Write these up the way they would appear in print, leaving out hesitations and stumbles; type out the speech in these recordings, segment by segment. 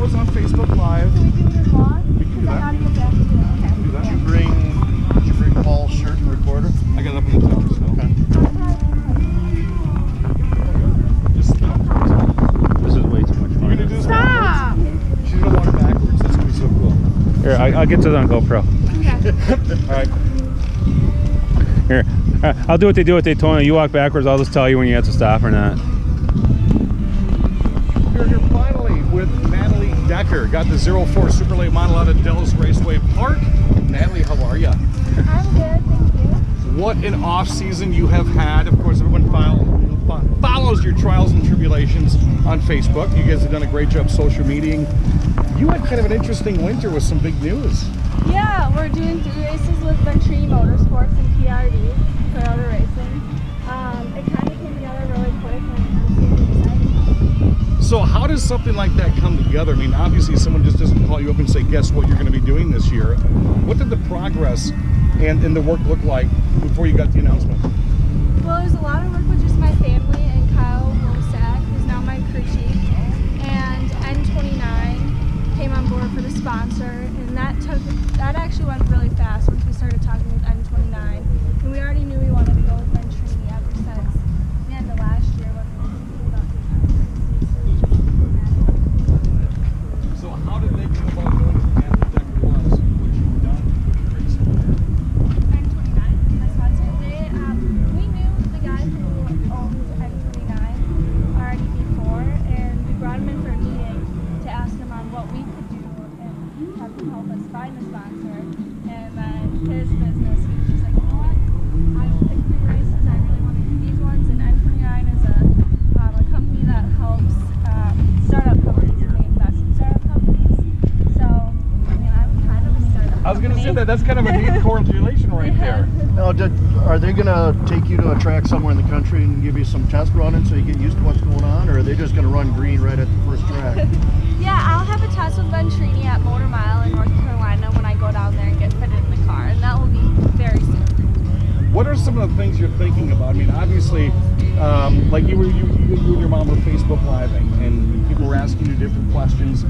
videos on Facebook Live. Can we do your vlog? We can do that. I gotta get back to it. Okay. Do that. Did you bring Paul's shirt and recorder? I got it up in the top. So. Okay. Just stop. This is way too much You're gonna fun. do this Stop! backwards? She's gonna walk backwards. That's gonna be so cool. Here, I'll get to it on GoPro. All right. Here, I'll do what they do with Daytona. You walk backwards, I'll just tell you when you have to stop or not. We're here finally with Natalie Decker. Got the 04 Super Late model out of Dells Raceway Park. Natalie, how are you? I'm good, thank you. What an off season you have had. Of course, everyone follows your trials and tribulations on Facebook. You guys have done a great job social mediaing. You had kind of an interesting winter with some big news. Yeah, we're doing 3 races with Ventrini Motorsports and PRD, Toyota Racing. It kind of came together really quick and I'm super excited. So how does something like that come together? I mean, obviously someone just doesn't call you up and say, guess what you're going to be doing this year. What did the progress and the work look like before you got the announcement? Well, there's a lot of work with just my family and Kyle Mosak, who's now my crew chief, and N29 came on board for the sponsor, and that actually went really fast once we started talking with N29. And we already knew we wanted to go with Ventrini ever since the end of last year when we were thinking about doing So how did they come about knowing who Natalie Decker was, what you've done with the race? N29, my sponsor. We knew the guy who owned N29 already before, and we brought him in for a meeting to ask him on what we could do and have him help us find a sponsor. And then his business, he was just like, you know what? I've picked 3 races. I really want to do these ones. And N29 is a company that helps startup companies and they invest in startup companies. So, I mean, I'm kind of a startup I was going to say company. that's kind of a neat correlation right there. Now, are they going to take you to a track somewhere in the country and give you some test running so you get used to what's going on, or are they just going to run green right at the first track? Yeah, I'll have a test with Ventrini at Motor Mile in North Carolina when I go down there and get fitted in the car, and that will be very soon. What are some of the things you're thinking about? I mean, obviously, like you and your mom were Facebook Live, and people were asking you different questions,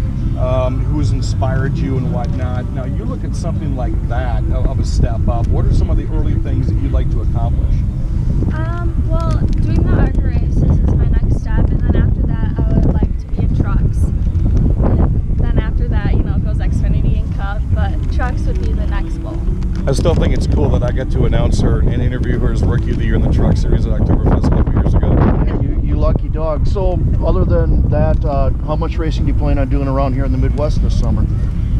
who's inspired you and whatnot. Now, you look at something like that, of a step up. What are some of the early things that you'd like to accomplish? Well, doing the ARC races is my next step, and then after that, I would like to be in trucks. And then after that, it goes Xfinity and Cup, but trucks would be the next goal. I still think it's cool that I got to announce her and interview her as Rookie of the Year in the Truck Series at Oktoberfest a couple years ago. You lucky dog. So, other than that, how much racing do you plan on doing around here in the Midwest this summer?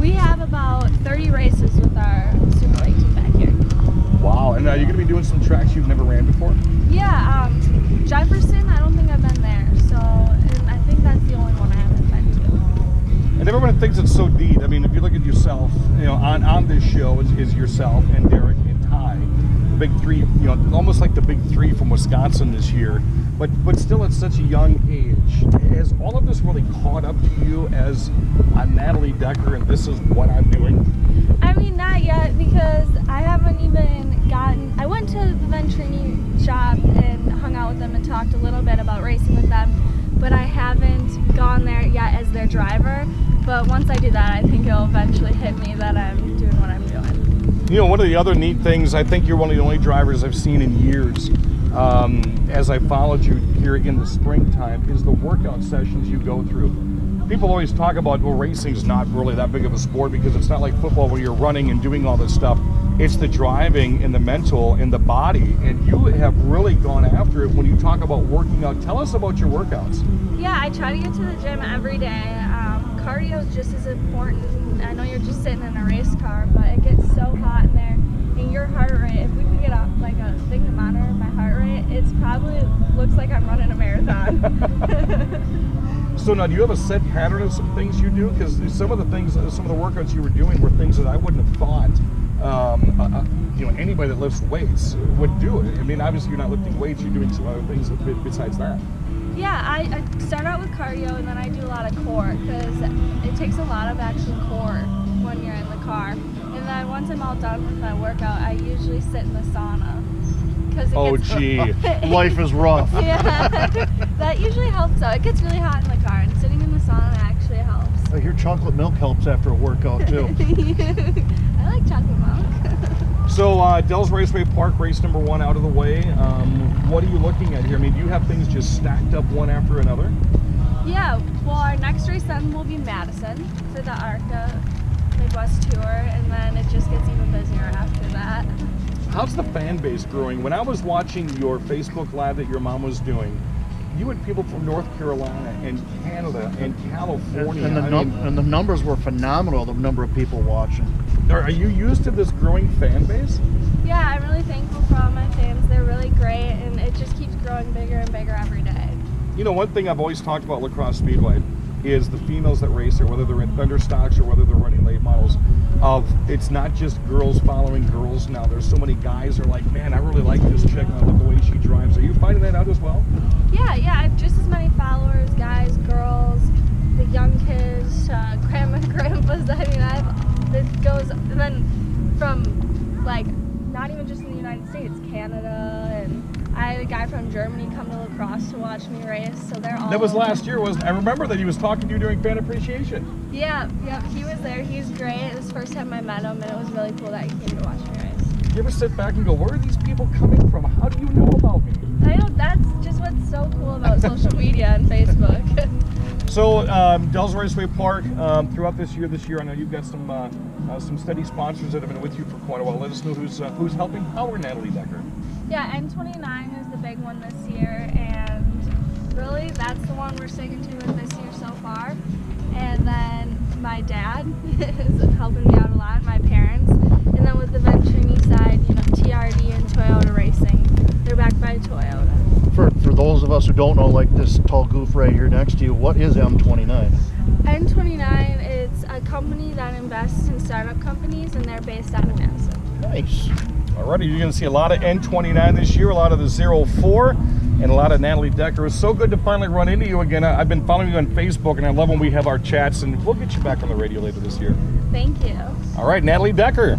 We have about 30 races with our Super Late team back here. Wow, and you're going to be doing some tracks you've never ran before? Yeah, Jefferson, I don't think I've been there, and I think that's the only one I haven't been to. And everyone thinks it's so neat. I mean, if you look at yourself, on this show is yourself and Derek and Ty, the big 3, almost like the big 3 from Wisconsin this year. But still at such a young age, has all of this really caught up to you as a Natalie Decker and this is what I'm doing? I mean, not yet, because I haven't even I went to the Ventrini shop and hung out with them and talked a little bit about racing with them, but I haven't gone there yet as their driver. But once I do that, I think it'll eventually hit me that I'm doing what I'm doing. One of the other neat things, I think you're one of the only drivers I've seen in years, as I followed you here in the springtime, is the workout sessions you go through. People always talk about, well, racing's not really that big of a sport because it's not like football where you're running and doing all this stuff. It's the driving and the mental and the body, and you have really gone after it when you talk about working out. Tell us about your workouts. Yeah, I try to get to the gym every day. Cardio is just as important. I know you're just sitting in a race car, but it gets so hot in there. And your heart rate, if we could get a thing to monitor my heart rate, it's probably looks like I'm running a marathon. So now, do you have a set pattern of some things you do? Because some of the workouts you were doing were things that I wouldn't have thought, anybody that lifts weights would do it. I mean, obviously you're not lifting weights, you're doing some other things besides that. Yeah, I start out with cardio and then I do a lot of core because it takes a lot of actual core when you're in the car. And then once I'm all done with my workout, I usually sit in the sauna. Gee. Life is rough. Yeah, that usually helps though. It gets really hot in the car and sitting in the sauna actually helps. I hear chocolate milk helps after a workout too. I like chocolate milk. So Dells Raceway Park, race number 1 out of the way. What are you looking at here? I mean, do you have things just stacked up one after another? Yeah, well, our next race then will be Madison for the ARCA Midwest Tour, and then it just gets even busier after that. How's the fan base growing? When I was watching your Facebook Live that your mom was doing, you had people from North Carolina and Canada and California. And the numbers were phenomenal, the number of people watching. Are you used to this growing fan base? Yeah, I'm really thankful for all my fans. They're really great, and it just keeps growing bigger and bigger every day. You know, one thing I've always talked about La Crosse Speedway is the females that race there, whether they're in thunder stocks or whether they're running late models, it's not just girls following girls now. There's so many guys who are like, man, I really like this chick and I love the way she drives. Are you finding that out as well? Yeah, I have just as many followers, guys, girls, the young kids, grandma, grandpas. I mean, it goes, and then from, like, not even just in the United States, Canada, and I had a guy from Germany come to La Crosse to watch me race, so they're all... That was last year, wasn't it? I remember that he was talking to you during Fan Appreciation. Yeah, he was there. He's great. It was the first time I met him, and it was really cool that he came to watch me race. You ever sit back and go, where are these people coming from? How do you know about me? I know, that's just what's so cool about social media and Facebook. So, Dells Raceway Park, throughout this year, I know you've got some steady sponsors that have been with you for quite a while. Let us know who's helping power Natalie Decker. Yeah, N29 is the big one this year, and really that's the one we're sticking to with this year so far. And then my dad is helping me out a lot, my parents. And then with the Ventrini side, you know, TRD and Toyota Racing, they're backed by Toyota. For those of us who don't know, like this tall goof right here next to you, what is M29? N29, it's a company that invests in startup companies, and they're based out of Madison. Nice. Alrighty, you're going to see a lot of N29 this year, a lot of the 04, and a lot of Natalie Decker. It's so good to finally run into you again. I've been following you on Facebook, and I love when we have our chats, and we'll get you back on the radio later this year. Thank you. All right, Natalie Decker.